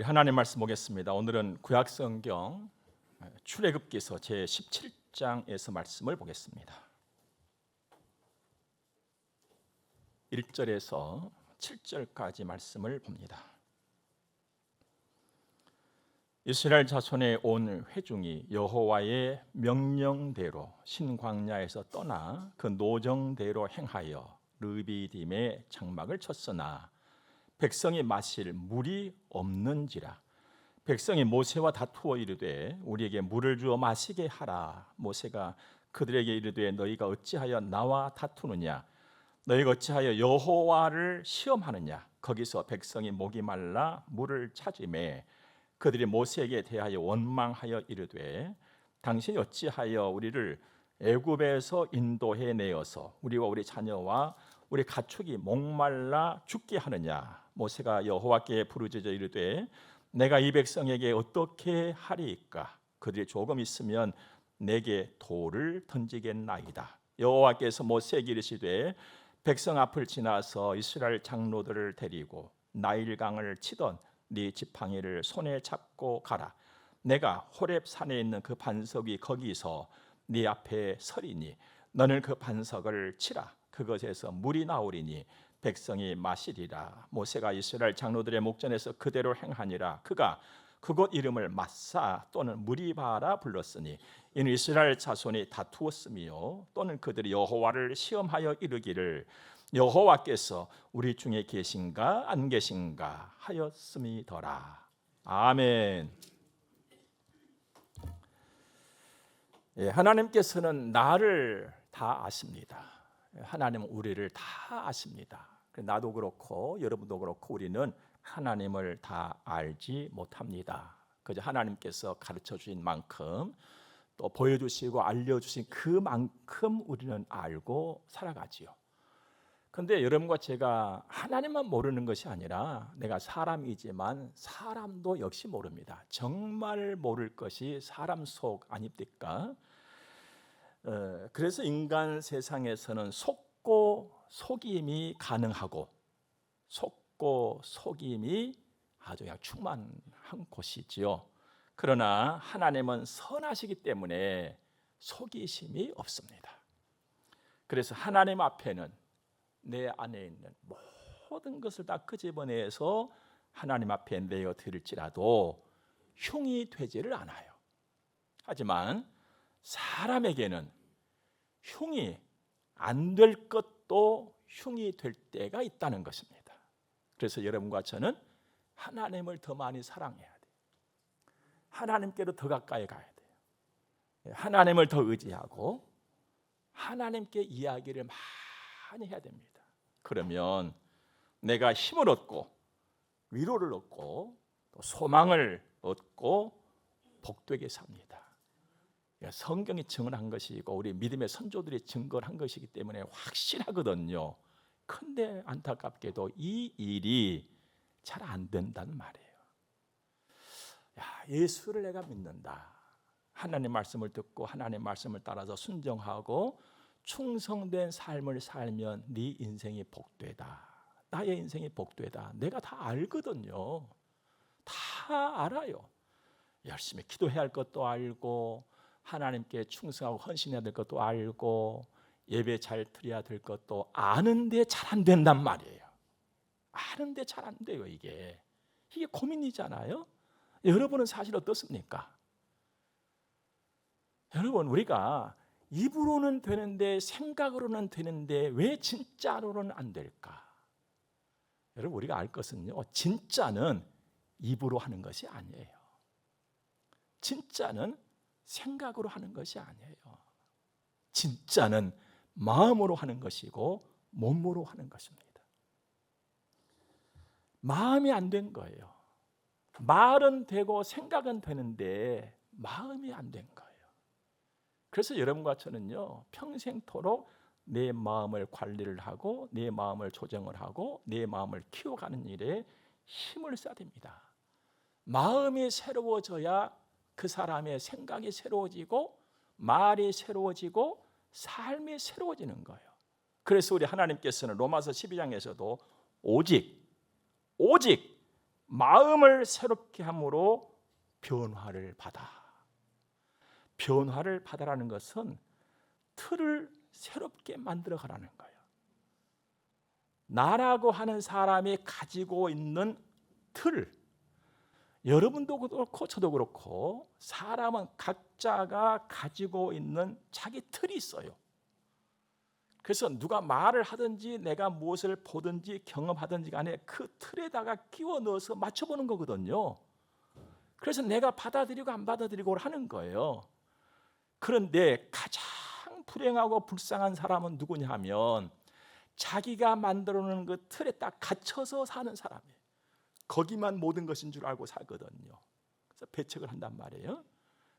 하나님 말씀 보겠습니다. 오늘은 구약성경 출애굽기서 제17장에서 말씀을 보겠습니다. 1절에서 7절까지 말씀을 봅니다. 이스라엘 자손의 온 회중이 여호와의 명령대로 신광야에서 떠나 그 노정대로 행하여 르비딤의 장막을 쳤으나 백성이 마실 물이 없는지라. 백성이 모세와 다투어 이르되 우리에게 물을 주어 마시게 하라. 모세가 그들에게 이르되 너희가 어찌하여 나와 다투느냐? 너희가 어찌하여 여호와를 시험하느냐? 거기서 백성이 목이 말라 물을 찾으매 그들이 모세에게 대하여 원망하여 이르되 당신이 어찌하여 우리를 애굽에서 인도해 내어서 우리와 우리 자녀와 우리 가축이 목말라 죽게 하느냐? 모세가 여호와께 부르짖어 이르되 내가 이 백성에게 어떻게 하리이까? 그들이 조금 있으면 내게 돌을 던지겠나이다. 여호와께서 모세에게 이르시되 백성 앞을 지나서 이스라엘 장로들을 데리고 나일강을 치던 네 지팡이를 손에 잡고 가라. 내가 호렙 산에 있는 그 반석이 거기서 네 앞에 서리니 너는 그 반석을 치라. 그것에서 물이 나오리니 백성이 마시리라. 모세가 이스라엘 장로들의 목전에서 그대로 행하니라. 그가 그곳 이름을 마사 또는 무리바라 불렀으니 이는 이스라엘 자손이 다투었으며 또는 그들이 여호와를 시험하여 이르기를 여호와께서 우리 중에 계신가 안 계신가 하였음이더라. 아멘. 하나님께서는 나를 다 아십니다. 하나님은 우리를 다 아십니다. 나도 그렇고 여러분도 그렇고 우리는 하나님을 다 알지 못합니다. 그저 하나님께서 가르쳐 주신 만큼 또 보여주시고 알려주신 그만큼 우리는 알고 살아가지요. 그런데 여러분과 제가 하나님만 모르는 것이 아니라 내가 사람이지만 사람도 역시 모릅니다. 정말 모를 것이 사람 속 아닙니까? 그래서 인간 세상에서는 속고 속임이 가능하고 속고 속임이 아주 충만한 곳이지요. 그러나 하나님은 선하시기 때문에 속이심이 없습니다. 그래서 하나님 앞에는 내 안에 있는 모든 것을 다 끄집어내서 하나님 앞에 내어 드릴지라도 흉이 되지를 않아요. 하지만 사람에게는 흉이 안 될 것도 흉이 될 때가 있다는 것입니다. 그래서 여러분과 저는 하나님을 더 많이 사랑해야 돼요. 하나님께로 더 가까이 가야 돼요. 하나님을 더 의지하고 하나님께 이야기를 많이 해야 됩니다. 그러면 내가 힘을 얻고 위로를 얻고 또 소망을 얻고 복되게 삽니다. 성경이 증언한 것이고 우리 믿음의 선조들이 증거한 것이기 때문에 확실하거든요. 그런데 안타깝게도 이 일이 잘 안 된다는 말이에요. 예수를 내가 믿는다. 하나님 말씀을 듣고 하나님 말씀을 따라서 순종하고 충성된 삶을 살면 네 인생이 복되다. 나의 인생이 복되다. 내가 다 알거든요. 다 알아요. 열심히 기도해야 할 것도 알고 하나님께 충성하고 헌신해야 될 것도 알고 예배 잘 드려야 될 것도 아는데 잘 안 된단 말이에요. 아는데 잘 안 돼요. 이게 고민이잖아요. 여러분은 사실 어떻습니까? 여러분, 우리가 입으로는 되는데 생각으로는 되는데 왜 진짜로는 안 될까? 여러분, 우리가 알 것은요, 진짜는 입으로 하는 것이 아니에요. 진짜는 생각으로 하는 것이 아니에요. 진짜는 마음으로 하는 것이고 몸으로 하는 것입니다. 마음이 안 된 거예요. 말은 되고 생각은 되는데 마음이 안 된 거예요. 그래서 여러분과 저는요, 평생토록 내 마음을 관리를 하고 내 마음을 조정을 하고 내 마음을 키워가는 일에 힘을 써야 됩니다. 마음이 새로워져야 그 사람의 생각이 새로워지고 말이 새로워지고 삶이 새로워지는 거예요. 그래서 우리 하나님께서는 로마서 12장에서도 오직 마음을 새롭게 함으로 변화를 받아. 변화를 받아라는 것은 틀을 새롭게 만들어 가라는 거예요. 나라고 하는 사람이 가지고 있는 틀, 여러분도 그렇고 저도 그렇고 사람은 각자가 가지고 있는 자기 틀이 있어요. 그래서 누가 말을 하든지 내가 무엇을 보든지 경험하든지 간에 그 틀에다가 끼워 넣어서 맞춰보는 거거든요. 그래서 내가 받아들이고 안 받아들이고 하는 거예요. 그런데 가장 불행하고 불쌍한 사람은 누구냐 하면 자기가 만들어 놓은 그 틀에 딱 갇혀서 사는 사람이에요. 거기만 모든 것인 줄 알고 살거든요. 그래서 배척을 한단 말이에요.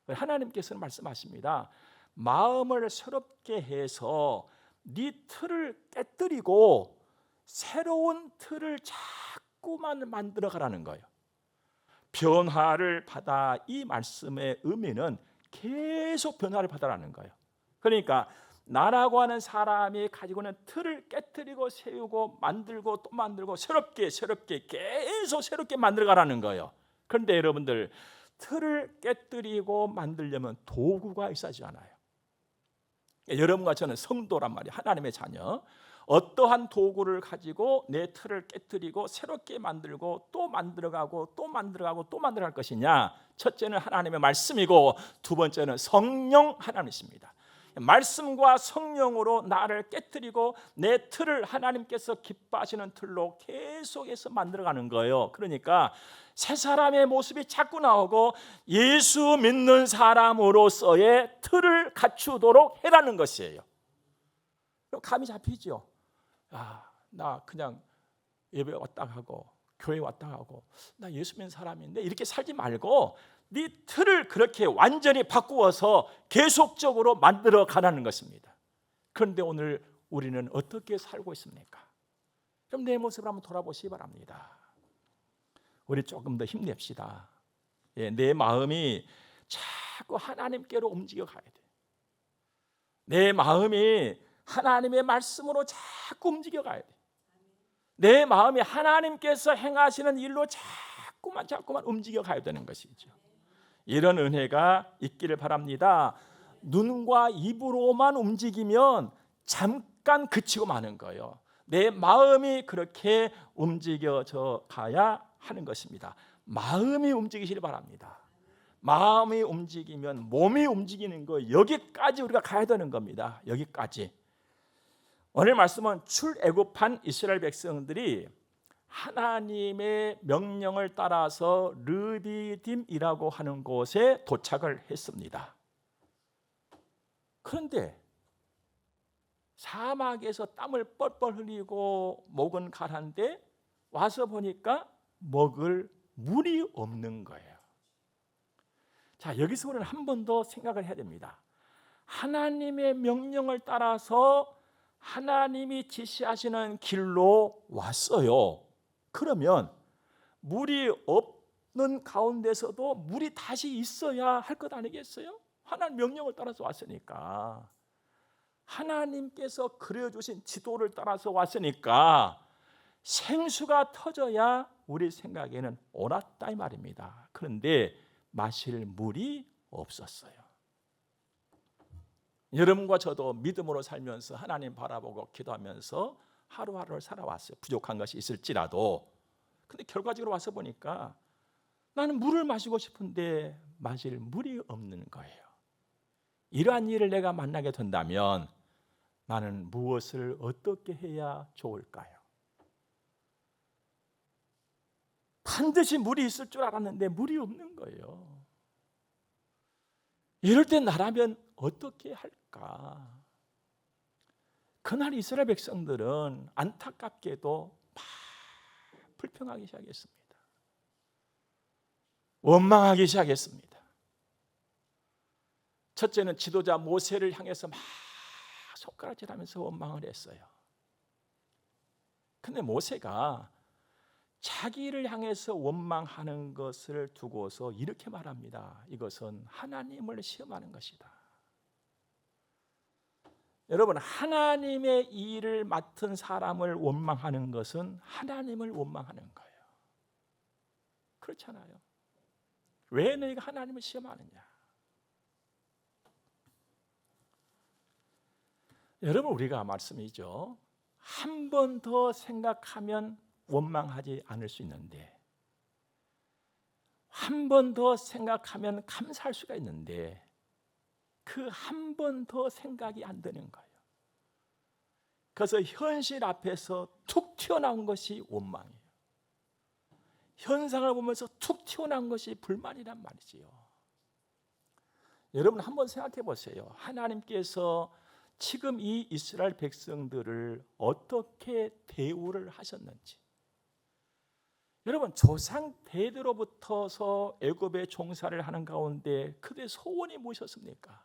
하나님께서는 말씀하십니다. 마음을 새롭게 해서 네 틀을 깨뜨리고 새로운 틀을 자꾸만 만들어 가라는 거예요. 변화를 받아, 이 말씀의 의미는 계속 변화를 받아라는 거예요. 그러니까 나라고 하는 사람이 가지고 있는 틀을 깨뜨리고 세우고 만들고 또 만들고 새롭게 계속 새롭게 만들어 가라는 거예요. 그런데 여러분들, 틀을 깨뜨리고 만들려면 도구가 있어야지 않아요. 여러분과 저는 성도란 말이에요. 하나님의 자녀. 어떠한 도구를 가지고 내 틀을 깨뜨리고 새롭게 만들고 또 만들어가고 또 만들어가고 또 만들어갈 것이냐? 첫째는 하나님의 말씀이고 두 번째는 성령 하나님이십니다. 말씀과 성령으로 나를 깨뜨리고 내 틀을 하나님께서 기뻐하시는 틀로 계속해서 만들어가는 거예요. 그러니까 새 사람의 모습이 자꾸 나오고 예수 믿는 사람으로서의 틀을 갖추도록 해라는 것이에요. 감이 잡히죠. 나 그냥 예배 왔다 가고 교회 왔다 가고 나 예수 믿는 사람인데 이렇게 살지 말고 네 틀을 그렇게 완전히 바꾸어서 계속적으로 만들어 가라는 것입니다. 그런데 오늘 우리는 어떻게 살고 있습니까? 좀 내 모습을 한번 돌아보시기 바랍니다. 우리 조금 더 힘냅시다. 내 마음이 자꾸 하나님께로 움직여 가야 돼. 내 마음이 하나님의 말씀으로 자꾸 움직여 가야 돼. 내 마음이 하나님께서 행하시는 일로 자꾸만 움직여 가야 되는 것이죠. 이런 은혜가 있기를 바랍니다. 눈과 입으로만 움직이면 잠깐 그치고 마는 거예요. 내 마음이 그렇게 움직여져 가야 하는 것입니다. 마음이 움직이시길 바랍니다. 마음이 움직이면 몸이 움직이는 거, 여기까지 우리가 가야 되는 겁니다. 여기까지. 오늘 말씀은 출애굽한 이스라엘 백성들이 하나님의 명령을 따라서 르비딤이라고 하는 곳에 도착을 했습니다. 그런데 사막에서 땀을 뻘뻘 흘리고 목은 가라앉는데 와서 보니까 먹을 물이 없는 거예요. 자, 여기서 우리는 한 번 더 생각을 해야 됩니다. 하나님의 명령을 따라서 하나님이 지시하시는 길로 왔어요. 그러면 물이 없는 가운데서도 물이 다시 있어야 할 것 아니겠어요? 하나님 명령을 따라서 왔으니까, 하나님께서 그려주신 지도를 따라서 왔으니까 생수가 터져야 우리 생각에는 옳았다 이 말입니다. 그런데 마실 물이 없었어요. 여러분과 저도 믿음으로 살면서 하나님 바라보고 기도하면서 하루하루를 살아왔어요. 부족한 것이 있을지라도. 근데 결과적으로 와서 보니까 나는 물을 마시고 싶은데 마실 물이 없는 거예요. 이러한 일을 내가 만나게 된다면 나는 무엇을 어떻게 해야 좋을까요? 반드시 물이 있을 줄 알았는데 물이 없는 거예요. 이럴 때 나라면 어떻게 할까? 그날 이스라엘 백성들은 안타깝게도 막 불평하기 시작했습니다. 원망하기 시작했습니다. 첫째는 지도자 모세를 향해서 막 손가락질하면서 원망을 했어요. 근데 모세가 자기를 향해서 원망하는 것을 두고서 이렇게 말합니다. 이것은 하나님을 시험하는 것이다. 여러분, 하나님의 일을 맡은 사람을 원망하는 것은 하나님을 원망하는 거예요. 그렇잖아요. 왜 너희가 하나님을 시험하느냐? 여러분, 우리가 말씀이죠. 한 번 더 생각하면 원망하지 않을 수 있는데, 한 번 더 생각하면 감사할 수가 있는데, 그 한 번 더 생각이 안 되는 거예요. 그래서 현실 앞에서 툭 튀어나온 것이 원망이에요. 현상을 보면서 툭 튀어나온 것이 불만이란 말이지요. 여러분, 한번 생각해 보세요. 하나님께서 지금 이 이스라엘 백성들을 어떻게 대우를 하셨는지. 여러분, 조상 대대로부터서 애굽에 종살이를 하는 가운데 그들의 소원이 무엇이었습니까?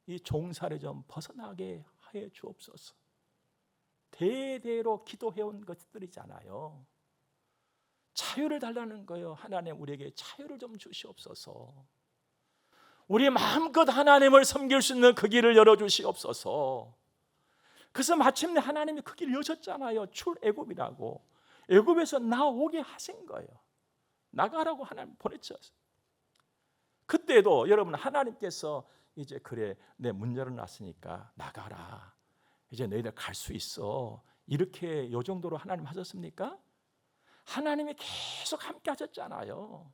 이 종살이 좀 벗어나게 하여 주옵소서. 대대로 기도해온 것들이잖아요. 자유를 달라는 거예요. 하나님, 우리에게 자유를 좀 주시옵소서. 우리 마음껏 하나님을 섬길 수 있는 그 길을 열어주시옵소서. 그래서 마침내 하나님이 그 길을 여셨잖아요. 출애굽이라고. 애굽에서 나오게 하신 거예요. 나가라고 하나님 보내셨어요. 그때도 여러분, 하나님께서 이제 그래, 내 문 열어놨으니까 나가라. 이제 너희들 갈 수 있어. 이렇게 요 정도로 하나님 하셨습니까? 하나님이 계속 함께 하셨잖아요.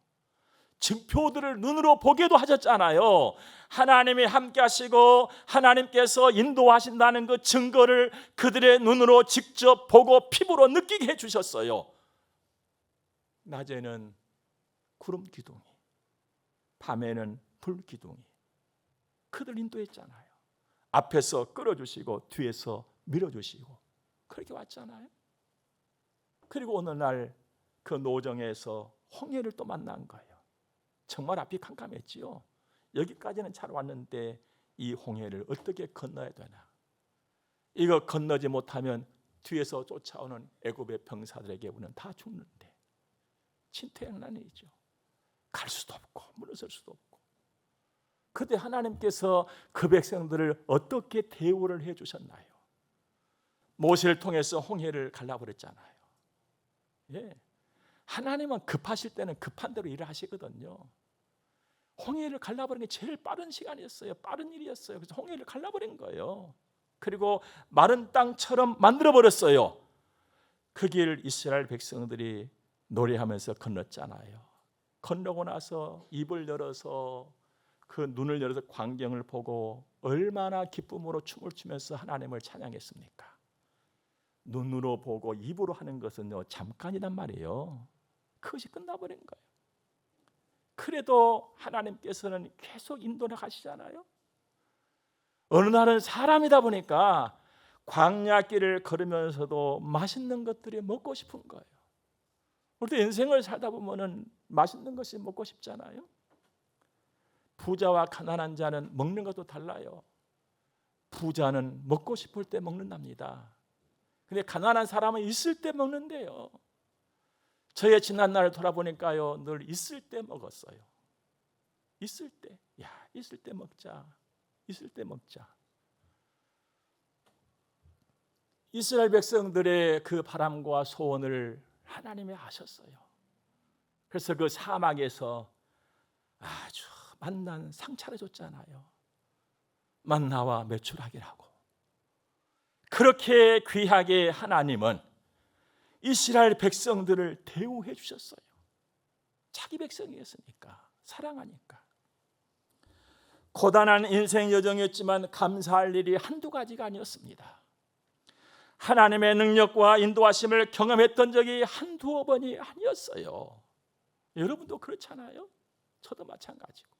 증표들을 눈으로 보게도 하셨잖아요. 하나님이 함께 하시고 하나님께서 인도하신다는 그 증거를 그들의 눈으로 직접 보고 피부로 느끼게 해주셨어요. 낮에는 구름 기둥이, 밤에는 불 기둥이 그들 인도했잖아요. 앞에서 끌어주시고 뒤에서 밀어주시고 그렇게 왔잖아요. 그리고 어느 날 그 노정에서 홍해를 또 만난 거예요. 정말 앞이 캄캄했지요. 여기까지는 잘 왔는데 이 홍해를 어떻게 건너야 되나? 이거 건너지 못하면 뒤에서 쫓아오는 애굽의 병사들에게 우리는 다 죽는데 진퇴양난이죠. 갈 수도 없고 물러설 수도 없고. 그때 하나님께서 그 백성들을 어떻게 대우를 해주셨나요? 모세를 통해서 홍해를 갈라버렸잖아요. 예. 하나님은 급하실 때는 급한 대로 일을 하시거든요. 홍해를 갈라버린 게 제일 빠른 시간이었어요. 빠른 일이었어요. 그래서 홍해를 갈라버린 거예요. 그리고 마른 땅처럼 만들어버렸어요. 그 길 이스라엘 백성들이 노래하면서 건넜잖아요. 건너고 나서 입을 열어서 그 눈을 열어서 광경을 보고 얼마나 기쁨으로 춤을 추면서 하나님을 찬양했습니까? 눈으로 보고 입으로 하는 것은요, 잠깐이란 말이에요. 그것이 끝나버린 거예요. 그래도 하나님께서는 계속 인도를 하시잖아요. 어느 날은 사람이다 보니까 광야길을 걸으면서도 맛있는 것들이 먹고 싶은 거예요. 우리도 인생을 살다 보면은 맛있는 것이 먹고 싶잖아요. 부자와 가난한 자는 먹는 것도 달라요. 부자는 먹고 싶을 때 먹는답니다. 근데 가난한 사람은 있을 때 먹는데요. 저의 지난 날을 돌아보니까요, 늘 있을 때 먹었어요. 있을 때, 있을 때 먹자. 있을 때 먹자. 이스라엘 백성들의 그 바람과 소원을 하나님이 아셨어요. 그래서 그 사막에서 아주 만난 상차를 줬잖아요. 만나와 메추라기라고. 그렇게 귀하게 하나님은 이스라엘 백성들을 대우해 주셨어요. 자기 백성이었으니까, 사랑하니까. 고단한 인생 여정이었지만 감사할 일이 한두 가지가 아니었습니다. 하나님의 능력과 인도하심을 경험했던 적이 한두어 번이 아니었어요. 여러분도 그렇잖아요. 저도 마찬가지고.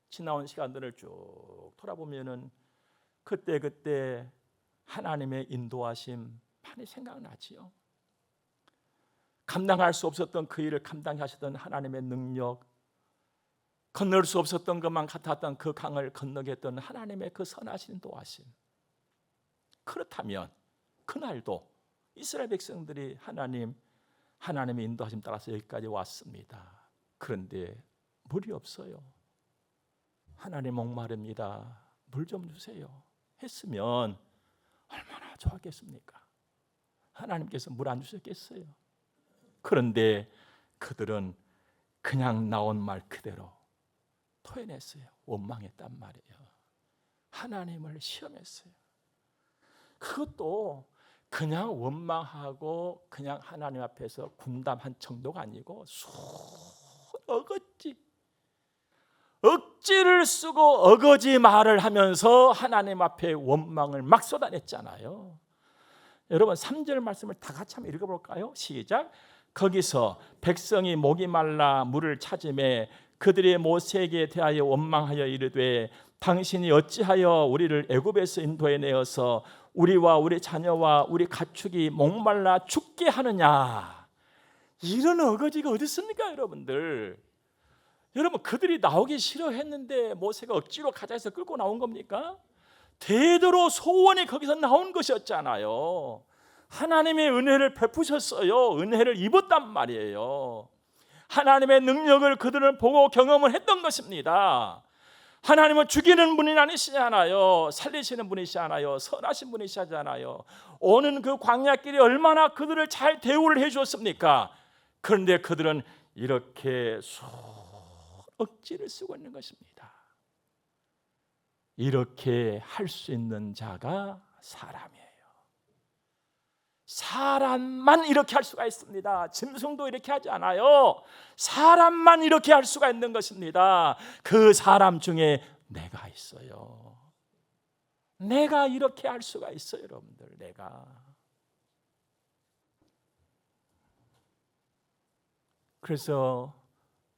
지나온 시간들을 쭉 돌아보면은 그때 하나님의 인도하심 많이 생각나지요. 감당할 수 없었던 그 일을 감당하시던 하나님의 능력, 건널 수 없었던 것만 같았던 그 강을 건너게 했던 하나님의 그 선하신 인도하심. 그렇다면 그날도 이스라엘 백성들이 하나님의 인도하심 따라서 여기까지 왔습니다. 그런데 물이 없어요. 하나님 목마릅니다. 물 좀 주세요. 했으면 얼마나 좋았겠습니까? 하나님께서 물 안 주셨겠어요? 그런데 그들은 그냥 나온 말 그대로 토해냈어요. 원망했단 말이에요. 하나님을 시험했어요. 그것도 그냥 원망하고 그냥 하나님 앞에서 군담한 정도가 아니고 억지를 쓰고 어거지 말을 하면서 하나님 앞에 원망을 막 쏟아냈잖아요. 여러분 3절 말씀을 다 같이 한번 읽어볼까요? 시작. 거기서 백성이 목이 말라 물을 찾음에 그들이 모세에게 대하여 원망하여 이르되 당신이 어찌하여 우리를 애굽에서 인도해 내어서 우리와 우리 자녀와 우리 가축이 목말라 죽게 하느냐. 이런 어거지가 어디 있습니까 여러분들? 여러분 그들이 나오기 싫어했는데 모세가 억지로 가자 해서 끌고 나온 겁니까? 대대로 소원이 거기서 나온 것이었잖아요. 하나님의 은혜를 베푸셨어요. 은혜를 입었단 말이에요. 하나님의 능력을 그들은 보고 경험을 했던 것입니다. 하나님은 죽이는 분이 아니시잖아요. 살리시는 분이시잖아요. 선하신 분이시잖아요. 오는 그 광야길이 얼마나 그들을 잘 대우를 해주었습니까? 그런데 그들은 이렇게 억지를 쓰고 있는 것입니다. 이렇게 할 수 있는 자가 사람이에요. 사람만 이렇게 할 수가 있습니다. 짐승도 이렇게 하지 않아요. 사람만 이렇게 할 수가 있는 것입니다. 그 사람 중에 내가 있어요. 내가 이렇게 할 수가 있어요, 여러분들. 내가. 그래서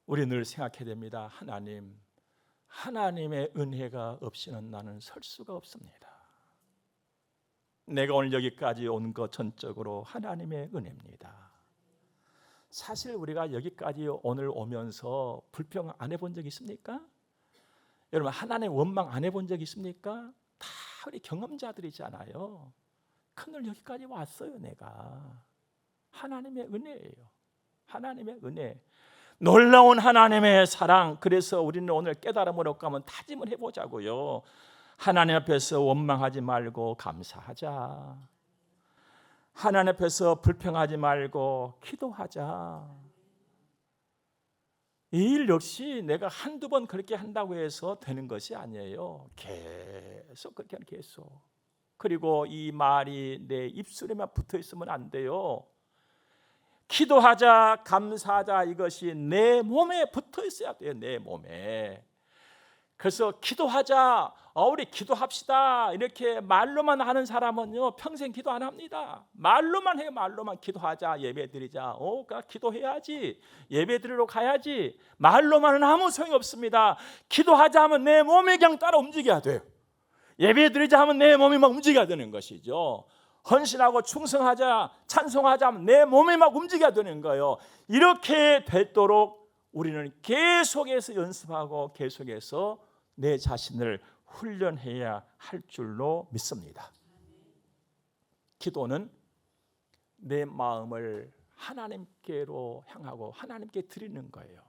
우리 늘 생각해야 됩니다. 하나님의 은혜가 없이는 나는 설 수가 없습니다. 내가 오늘 여기까지 온 것 전적으로 하나님의 은혜입니다. 사실 우리가 여기까지 오늘 오면서 불평 안 해본 적 있습니까? 여러분 하나님 원망 안 해본 적 있습니까? 다 우리 경험자들이잖아요. 그늘 여기까지 왔어요. 내가 하나님의 은혜예요. 하나님의 은혜, 놀라운 하나님의 사랑. 그래서 우리는 오늘 깨달음을 얻고 한번 다짐을 해보자고요. 하나님 앞에서 원망하지 말고 감사하자. 하나님 앞에서 불평하지 말고 기도하자. 이 일 역시 내가 한두 번 그렇게 한다고 해서 되는 것이 아니에요. 계속 그렇게 하는, 계속. 그리고 이 말이 내 입술에만 붙어 있으면 안 돼요. 기도하자, 감사하자, 이것이 내 몸에 붙어 있어야 돼요. 내 몸에. 그래서 기도하자, 우리 기도합시다, 이렇게 말로만 하는 사람은요 평생 기도 안 합니다. 말로만 해요. 말로만 기도하자, 예배드리자, 기도해야지, 예배드리러 가야지. 말로만은 아무 소용이 없습니다. 기도하자 하면 내 몸이 그냥 따라 움직여야 돼요. 예배드리자 하면 내 몸이 막 움직여야 되는 것이죠. 헌신하고 충성하자, 찬송하자 하면 내 몸이 막 움직여야 되는 거예요. 이렇게 되도록 우리는 계속해서 연습하고 계속해서 내 자신을 훈련해야 할 줄로 믿습니다. 기도는 내 마음을 하나님께로 향하고 하나님께 드리는 거예요.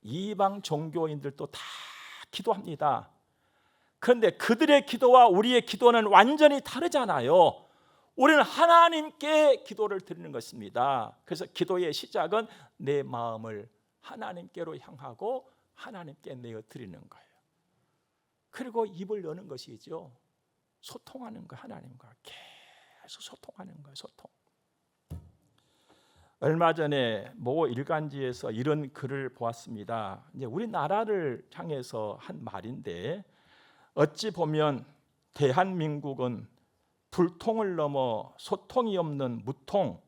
이방 종교인들도 다 기도합니다. 그런데 그들의 기도와 우리의 기도는 완전히 다르잖아요. 우리는 하나님께 기도를 드리는 것입니다. 그래서 기도의 시작은 내 마음을 하나님께로 향하고 하나님께 내어 드리는 거예요. 그리고 입을 여는 것이죠. 소통하는 거, 하나님과 계속 소통하는 거예요. 소통. 얼마 전에 모 일간지에서 이런 글을 보았습니다. 이제 우리나라를 향해서 한 말인데, 어찌 보면 대한민국은 불통을 넘어 소통이 없는 무통,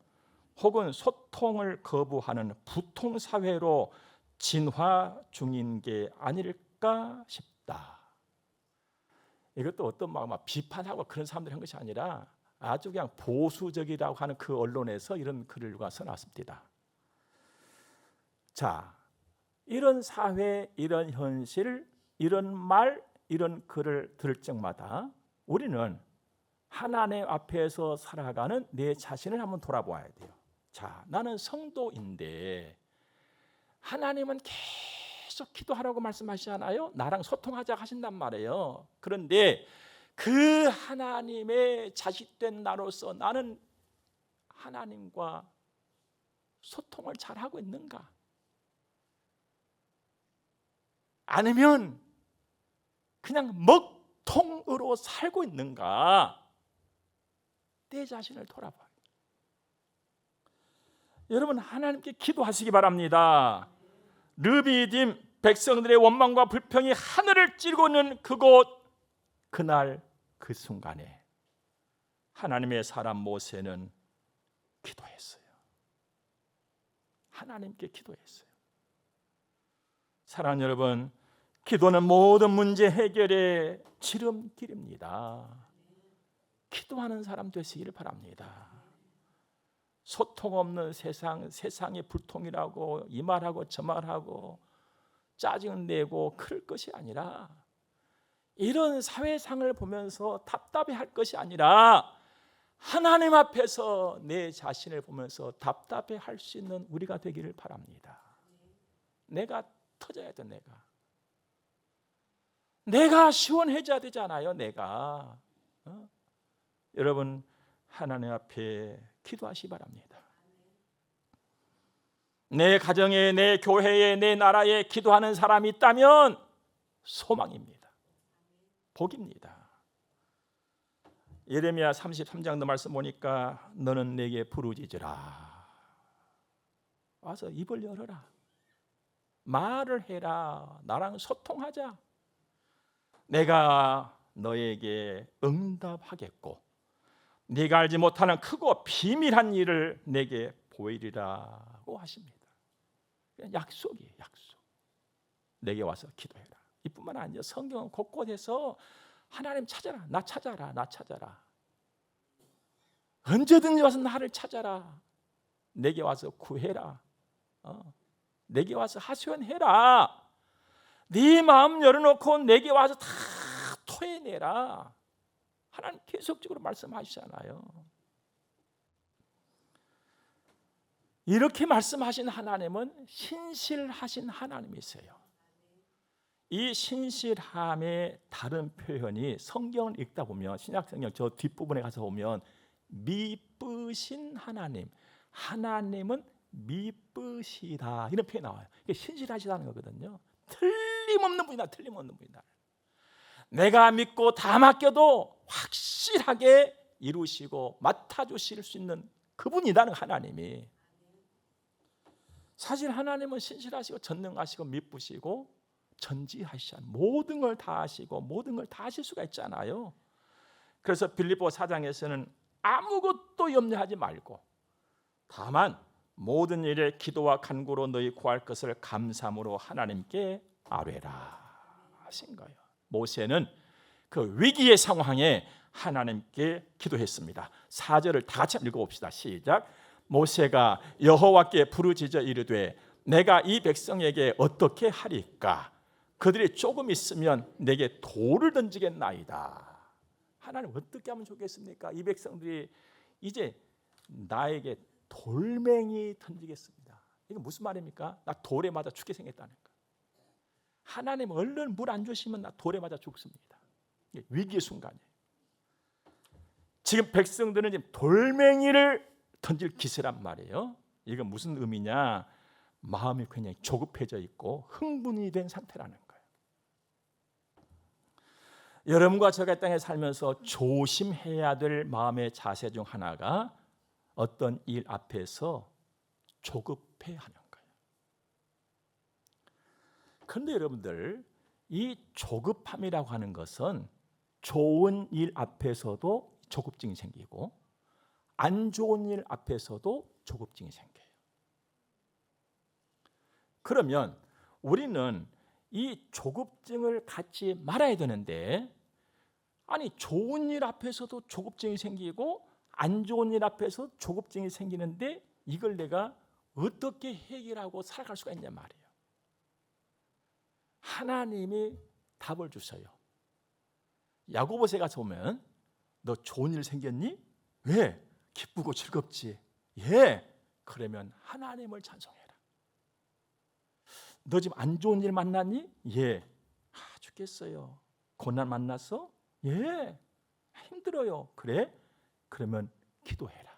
혹은 소통을 거부하는 부통 사회로 진화 중인 게 아닐까 싶다. 이것도 어떤 막 비판하고 그런 사람들이 한 것이 아니라 아주 그냥 보수적이라고 하는 그 언론에서 이런 글을 써놨습니다. 자, 이런 사회, 이런 현실, 이런 말, 이런 글을 들을 적마다 우리는 하나님 앞에서 살아가는 내 자신을 한번 돌아보아야 돼요. 자, 나는 성도인데 하나님은 계속 기도하라고 말씀하시잖아요. 나랑 소통하자 하신단 말이에요. 그런데 그 하나님의 자식된 나로서 나는 하나님과 소통을 잘하고 있는가? 아니면 그냥 먹통으로 살고 있는가? 내 자신을 돌아봐. 여러분, 하나님께 기도하시기 바랍니다. 르비딤 백성들의 원망과 불평이 하늘을 찌르고 있는 그곳, 그날 그 순간에 하나님의 사람 모세는 기도했어요. 하나님께 기도했어요. 사랑하는 여러분, 기도는 모든 문제 해결의 지름길입니다. 기도하는 사람 되시기를 바랍니다. 소통 없는 세상의 불통이라고 이 말하고 저 말하고 짜증 내고 그럴 것이 아니라, 이런 사회상을 보면서 답답해할 것이 아니라 하나님 앞에서 내 자신을 보면서 답답해할 수 있는 우리가 되기를 바랍니다. 내가 터져야 돼. 내가 시원해져야 되잖아요. 내가 여러분, 하나님 앞에 기도하시기 바랍니다. 내 가정에, 내 교회에, 내 나라에 기도하는 사람이 있다면 소망입니다. 복입니다. 예레미야 33장도 말씀 보니까 너는 내게 부르짖으라. 와서 입을 열어라. 말을 해라. 나랑 소통하자. 내가 너에게 응답하겠고 네가 알지 못하는 크고 비밀한 일을 내게 보이리라고 하십니다. 약속이에요. 약속. 내게 와서 기도해라. 이뿐만 아니라 성경은 곳곳에서 하나님 찾아라. 나 찾아라. 나 찾아라. 언제든지 와서 나를 찾아라. 내게 와서 구해라. 내게 와서 하소연해라. 네 마음 열어놓고 내게 와서 다 토해내라. 하나님 계속적으로 말씀하시잖아요. 이렇게 말씀하신 하나님은 신실하신 하나님이세요. 이 신실함의 다른 표현이 성경을 읽다 보면, 신약성경 저 뒷부분에 가서 보면 미쁘신 하나님, 하나님은 미쁘시다, 이런 표현이 나와요. 이게 신실하시다는 거거든요. 틀림없는 분이다. 틀림없는 분이다. 내가 믿고 다 맡겨도 확실하게 이루시고 맡아주실 수 있는 그분이라는 하나님이. 사실 하나님은 신실하시고 전능하시고 미쁘시고 전지하시잖아요. 모든 걸 다 하시고 모든 걸 다 하실 수가 있잖아요. 그래서 빌립보 4장에서는 아무것도 염려하지 말고 다만 모든 일에 기도와 간구로 너희 구할 것을 감사함으로 하나님께 아뢰라 하신 거예요. 모세는 그 위기의 상황에 하나님께 기도했습니다. 4절을 다 같이 읽어봅시다. 시작. 모세가 여호와께 부르짖어 이르되 내가 이 백성에게 어떻게 하리까? 그들이 조금 있으면 내게 돌을 던지겠나이다. 하나님 어떻게 하면 좋겠습니까? 이 백성들이 이제 나에게 돌멩이 던지겠습니다. 이게 무슨 말입니까? 나 돌에 맞아 죽게 생겼다는 거. 하나님 얼른 물 안 주시면 나 돌에 맞아 죽습니다. 이게 위기의 순간이에요. 지금 백성들은 지금 돌멩이를 던질 기세란 말이에요. 이건 무슨 의미냐? 마음이 굉장히 조급해져 있고 흥분이 된 상태라는 거예요. 여러분과 제가 이 땅에 살면서 조심해야 될 마음의 자세 중 하나가 어떤 일 앞에서 조급해하는 거예요. 그런데 여러분들, 이 조급함이라고 하는 것은 좋은 일 앞에서도 조급증이 생기고 안 좋은 일 앞에서도 조급증이 생겨요. 그러면 우리는 이 조급증을 갖지 말아야 되는데, 아니 좋은 일 앞에서도 조급증이 생기고 안 좋은 일 앞에서 조급증이 생기는데 이걸 내가 어떻게 해결하고 살아갈 수가 있냐 말이에요. 하나님이 답을 주셔요. 야고보서에 가서 보면 너 좋은 일 생겼니? 왜? 기쁘고 즐겁지. 예. 그러면 하나님을 찬송해라. 너 지금 안 좋은 일 만났니? 예. 죽겠어요. 고난 만났어? 예. 힘들어요. 그래? 그러면 기도해라.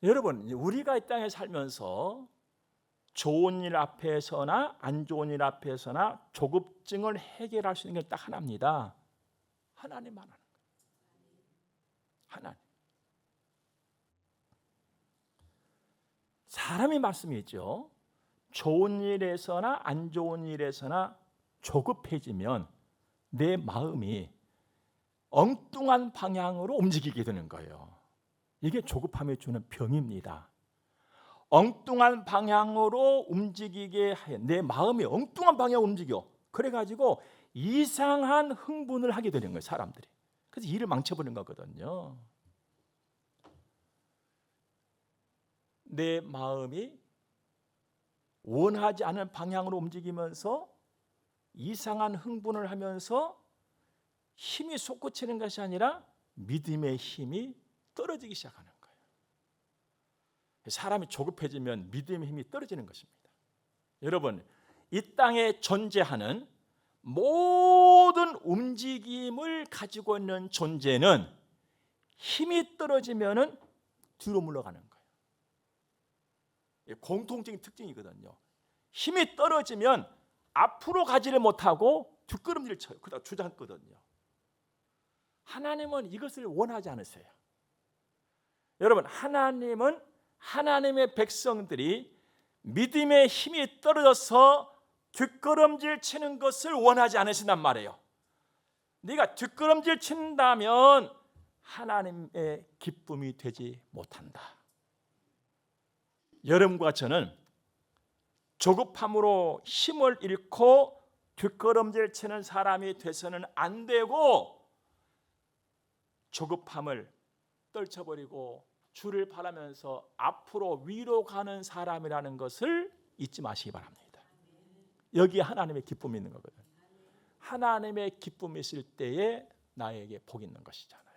여러분, 우리가 이 땅에 살면서 좋은 일 앞에서나 안 좋은 일 앞에서나 조급증을 해결할 수 있는 게 딱 하나입니다. 하나님만 하는 거예요. 하나님. 사람이 말씀이죠. 좋은 일에서나 안 좋은 일에서나 조급해지면 내 마음이 엉뚱한 방향으로 움직이게 되는 거예요. 이게 조급함이 주는 병입니다. 엉뚱한 방향으로 움직이게 해. 내 마음이 엉뚱한 방향으로 움직여. 그래가지고 이상한 흥분을 하게 되는 거예요, 사람들이. 그래서 일을 망쳐버리는 거거든요. 내 마음이 원하지 않은 방향으로 움직이면서 이상한 흥분을 하면서 힘이 솟구치는 것이 아니라 믿음의 힘이 떨어지기 시작하는 거예요. 사람이 조급해지면 믿음의 힘이 떨어지는 것입니다. 여러분, 이 땅에 존재하는 모든 움직임을 가지고 있는 존재는 힘이 떨어지면 뒤로 물러가는 거예요. 공통적인 특징이거든요. 힘이 떨어지면 앞으로 가지를 못하고 뒷걸음질을 쳐요. 그러다 주저앉거든요. 하나님은 이것을 원하지 않으세요. 여러분, 하나님은 하나님의 백성들이 믿음의 힘이 떨어져서 뒷걸음질 치는 것을 원하지 않으신단 말이에요. 네가 뒷걸음질 친다면 하나님의 기쁨이 되지 못한다. 여러분과 저는 조급함으로 힘을 잃고 뒷걸음질 치는 사람이 돼서는 안 되고, 조급함을 떨쳐버리고 주를 바라면서 앞으로 위로 가는 사람이라는 것을 잊지 마시기 바랍니다. 여기에 하나님의 기쁨이 있는 거거든요. 하나님의 기쁨이 있을 때에 나에게 복이 있는 것이잖아요.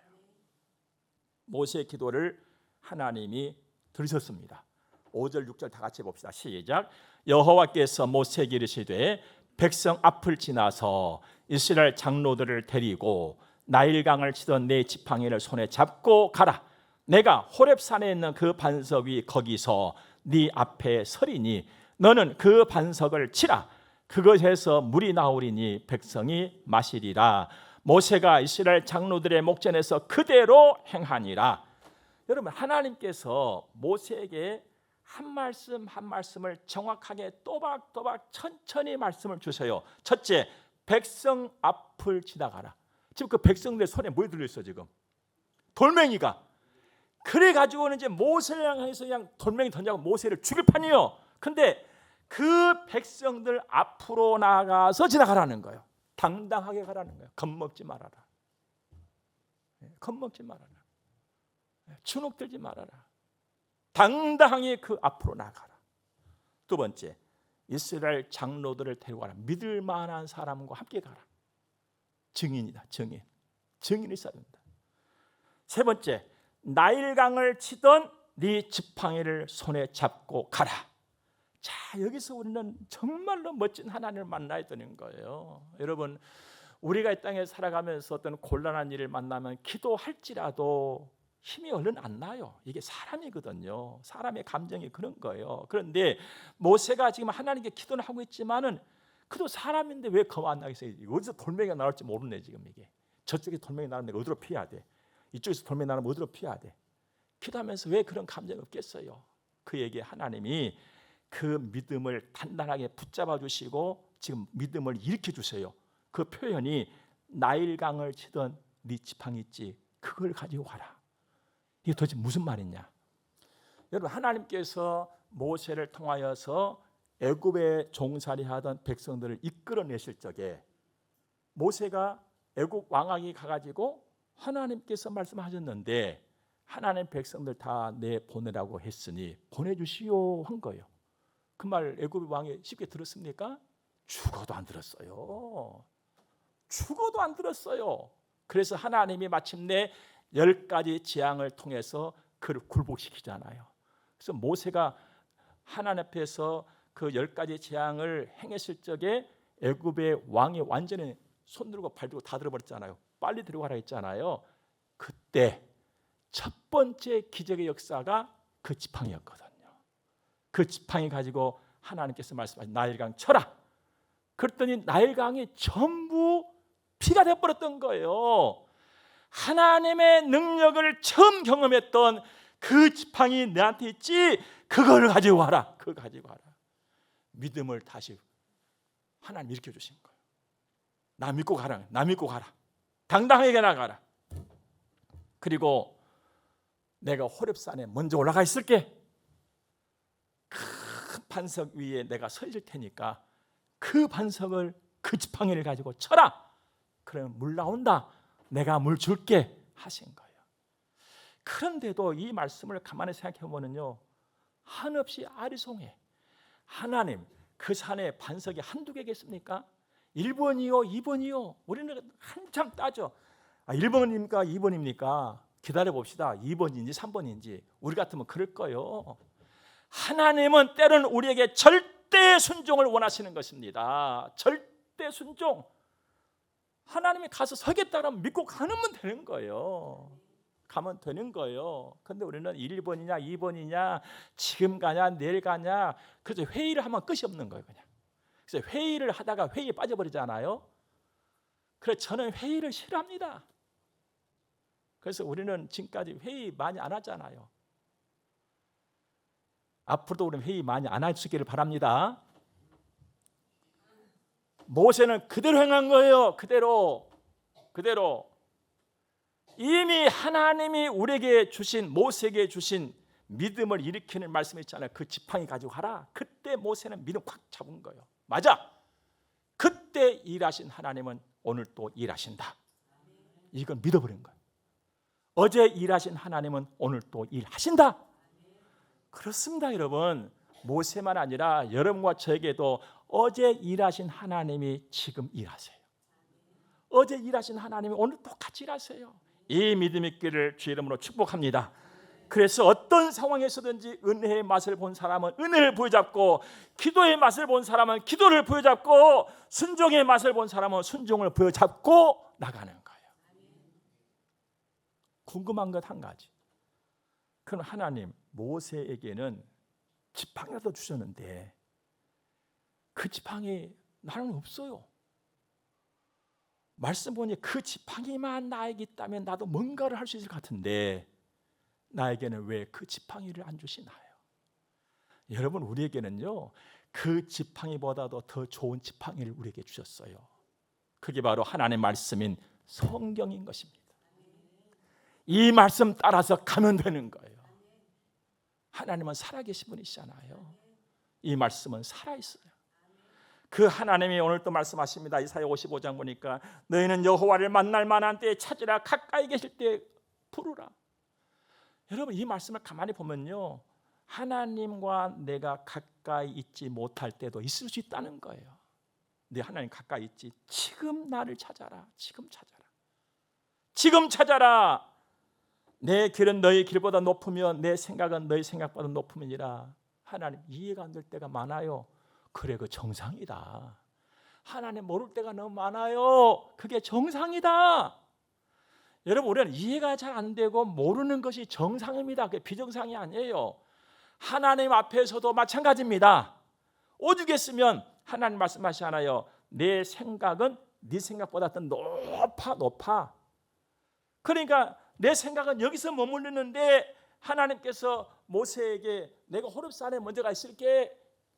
모세의 기도를 하나님이 들으셨습니다. 5절 6절 다 같이 봅시다. 시작. 여호와께서 모세에게 이르시되 백성 앞을 지나서 이스라엘 장로들을 데리고 나일강을 치던 네 지팡이를 손에 잡고 가라. 내가 호렙산에 있는 그 반석 위 거기서 네 앞에 서리니 너는 그 반석을 치라. 그것에서 물이 나오리니 백성이 마시리라. 모세가 이스라엘 장로들의 목전에서 그대로 행하니라. 여러분, 하나님께서 모세에게 한 말씀 한 말씀을 정확하게 또박또박 천천히 말씀을 주세요. 첫째, 백성 앞을 지나가라. 지금 그 백성들 손에 뭐 들려있어? 지금 돌멩이가. 그래가지고는 이제 모세를 향해서 그냥 돌멩이 던져서 모세를 죽일 판이요. 근데 그 백성들 앞으로 나가서 지나가라는 거예요. 당당하게 가라는 거예요. 겁먹지 말아라. 겁먹지 말아라. 주눅들지 말아라. 당당하게 그 앞으로 나가라. 두 번째, 이스라엘 장로들을 데리고 가라. 믿을 만한 사람과 함께 가라. 증인이다. 증인이 있어야 된다. 세 번째, 나일강을 치던 네 지팡이를 손에 잡고 가라. 자, 여기서 우리는 정말로 멋진 하나님을 만나야 되는 거예요. 여러분, 우리가 이 땅에 살아가면서 어떤 곤란한 일을 만나면 기도할지라도 힘이 얼른 안 나요. 이게 사람이거든요. 사람의 감정이 그런 거예요. 그런데 모세가 지금 하나님께 기도를 하고 있지만은 그도 사람인데 왜 겁 안 나겠어요? 어디서 돌멩이가 나올지 모르네 지금 이게. 저쪽에 돌멩이 나오면 어디로 피해야 돼? 이쪽에서 돌멩이 나오면 어디로 피해야 돼? 기도하면서 왜 그런 감정이 없겠어요? 그에게 하나님이 그 믿음을 단단하게 붙잡아 주시고 지금 믿음을 일으켜 주세요. 그 표현이 나일강을 치던 네 지팡이 있지, 그걸 가지고 가라. 이게 도대체 무슨 말이냐? 여러분, 하나님께서 모세를 통하여서 애굽에 종살이하던 백성들을 이끌어내실 적에 모세가 애굽 왕에게 가가지고 하나님께서 말씀하셨는데 하나님 백성들 다 내보내라고 했으니 보내주시오 한 거예요. 그 말 애굽 왕이 쉽게 들었습니까? 죽어도 안 들었어요. 죽어도 안 들었어요. 그래서 하나님이 마침내 10가지 재앙을 통해서 그를 굴복시키잖아요. 그래서 모세가 하나님 앞에서 그 10가지 재앙을 행했을 적에 애굽의 왕이 완전히 손 들고 발 들고 다 들어버렸잖아요. 빨리 들어가라 했잖아요. 그때 첫 번째 기적의 역사가 그 지팡이였거든요. 그 지팡이 가지고 하나님께서 말씀하신 나일강 쳐라. 그랬더니 나일강이 전부 피가 되어버렸던 거예요. 하나님의 능력을 처음 경험했던 그 지팡이 내한테 있지, 그걸 가지고 와라. 그거 가지고 와라. 믿음을 다시 하나님 일으켜주신 거예요. 나 믿고 가라. 나 믿고 가라. 당당하게 나가라. 그리고 내가 호렙산에 먼저 올라가 있을게. 큰 반석 위에 내가 서 있을 테니까 그 반석을, 그 지팡이를 가지고 쳐라. 그러면 물 나온다. 내가 물 줄게 하신 거예요. 그런데도 이 말씀을 가만히 생각해 보면요, 한없이 아리송해. 하나님, 그 산에 반석이 한두 개겠습니까? 1번이요 2번이요 우리는 한참 따져. 1번입니까 2번입니까? 기다려 봅시다. 2번인지 3번인지. 우리 같으면 그럴 거예요. 하나님은 때로는 우리에게 절대 순종을 원하시는 것입니다. 절대 순종. 하나님이 가서 서겠다면 믿고 가면 되는 거예요. 가면 되는 거예요. 근데 우리는 1번이냐 2번이냐, 지금 가냐 내일 가냐, 그래서 회의를 하면 끝이 없는 거예요. 그냥. 그래서 회의를 하다가 회의에 빠져버리잖아요. 그래서 저는 회의를 싫어합니다. 그래서 우리는 지금까지 회의 많이 안 하잖아요. 앞으로도 우리는 회의 많이 안 하시기를 바랍니다. 모세는 그대로 행한 거예요. 그대로. 이미 하나님이 우리에게 주신, 모세에게 주신 믿음을 일으키는 말씀이 있잖아요. 그 지팡이 가지고 가라. 그때 모세는 믿음 확 잡은 거예요. 맞아. 그때 일하신 하나님은 오늘 또 일하신다. 이건 믿어버린 거예요. 어제 일하신 하나님은 오늘 또 일하신다. 그렇습니다, 여러분. 모세만 아니라 여러분과 저에게도 어제 일하신 하나님이 지금 일하세요. 어제 일하신 하나님이 오늘 똑같이 일하세요. 이 믿음 있기를 주 이름으로 축복합니다. 그래서 어떤 상황에서든지 은혜의 맛을 본 사람은 은혜를 부여잡고, 기도의 맛을 본 사람은 기도를 부여잡고, 순종의 맛을 본 사람은 순종을 부여잡고 나가는 거예요. 궁금한 것 한 가지. 그럼 하나님, 모세에게는 지팡이라도 주셨는데 그 지팡이 나는 없어요. 말씀 보니 그 지팡이만 나에게 있다면 나도 뭔가를 할 수 있을 것 같은데 나에게는 왜 그 지팡이를 안 주시나요? 여러분, 우리에게는요, 그 지팡이보다도 더 좋은 지팡이를 우리에게 주셨어요. 그게 바로 하나님의 말씀인 성경인 것입니다. 이 말씀 따라서 가면 되는 거예요. 하나님은 살아계신 분이시잖아요. 이 말씀은 살아있어요. 그 하나님이 오늘 또 말씀하십니다. 이사야 55장 보니까 너희는 여호와를 만날 만한 때에 찾으라, 가까이 계실 때에 부르라. 여러분, 이 말씀을 가만히 보면요, 하나님과 내가 가까이 있지 못할 때도 있을 수 있다는 거예요. 네, 하나님 가까이 있지. 지금 나를 찾아라. 지금 찾아라. 지금 찾아라. 내 길은 너희 길보다 높으며 내 생각은 너희 생각보다 높음이니라. 하나님, 이해가 안 될 때가 많아요. 그래, 그 정상이다. 하나님 모를 때가 너무 많아요. 그게 정상이다. 여러분, 우리는 이해가 잘 안 되고 모르는 것이 정상입니다. 그게 비정상이 아니에요. 하나님 앞에서도 마찬가지입니다. 오죽했으면 하나님 말씀하시잖아요. 내 생각은 네 생각보다 더 높아. 그러니까 내 생각은 여기서 머무르는데 하나님께서 모세에게 내가 호렙산에 먼저 가 있을게.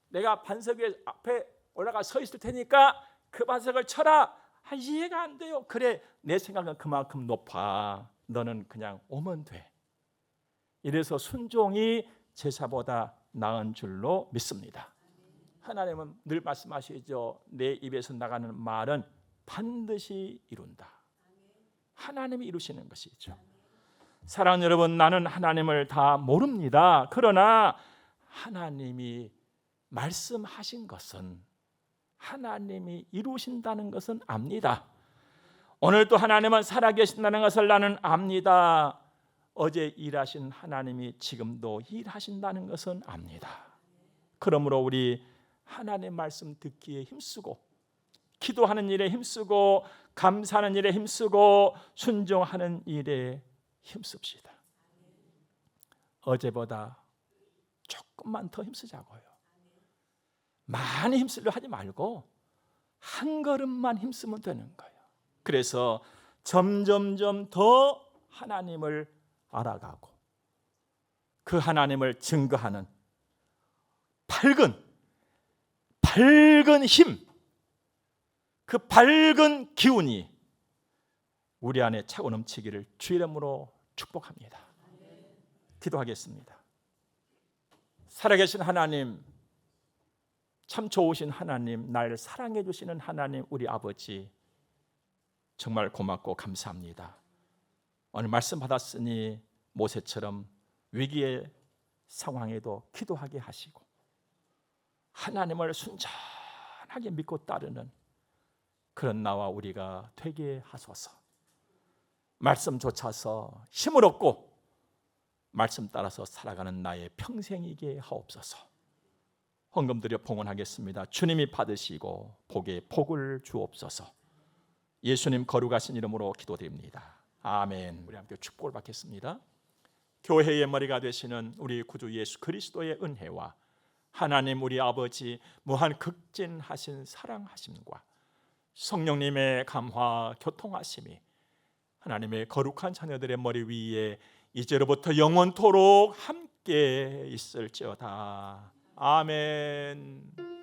내가 반석 위에 앞에 올라가 서 있을 테니까 그 반석을 쳐라. 이해가 안 돼요. 그래, 내 생각은 그만큼 높아. 너는 그냥 오면 돼. 이래서 순종이 제사보다 나은 줄로 믿습니다. 하나님은 늘 말씀하시죠. 내 입에서 나가는 말은 반드시 이룬다. 하나님이 이루시는 것이죠. 사랑하는 여러분, 나는 하나님을 다 모릅니다. 그러나 하나님이 말씀하신 것은, 하나님이 이루신다는 것은 압니다. 오늘도 하나님은 살아계신다는 것을 나는 압니다. 어제 일하신 하나님이 지금도 일하신다는 것은 압니다. 그러므로 우리 하나님의 말씀 듣기에 힘쓰고, 기도하는 일에 힘쓰고, 감사하는 일에 힘쓰고, 순종하는 일에 힘씁시다. 어제보다 조금만 더 힘쓰자고요. 많이 힘쓰려 하지 말고 한 걸음만 힘쓰면 되는 거예요. 그래서 점점점 더 하나님을 알아가고 그 하나님을 증거하는 밝은 힘, 그 밝은 기운이 우리 안에 차고 넘치기를 주의 이름으로 축복합니다. 기도하겠습니다. 살아계신 하나님, 참 좋으신 하나님, 날 사랑해 주시는 하나님, 우리 아버지 정말 고맙고 감사합니다. 오늘 말씀 받았으니 모세처럼 위기의 상황에도 기도하게 하시고 하나님을 순전하게 믿고 따르는 그런 나와 우리가 되게 하소서. 말씀 좇아서 힘을 얻고 말씀 따라서 살아가는 나의 평생이게 하옵소서. 헌금 드려 봉헌하겠습니다. 주님이 받으시고 복에 복을 주옵소서. 예수님 거룩하신 이름으로 기도드립니다. 아멘. 우리 함께 축복을 받겠습니다. 교회의 머리가 되시는 우리 구주 예수 그리스도의 은혜와 하나님 우리 아버지 무한 극진하신 사랑하심과 성령님의 감화 교통하심이 하나님의 거룩한 자녀들의 머리 위에 이제로부터 영원토록 함께 있을지어다. 아멘.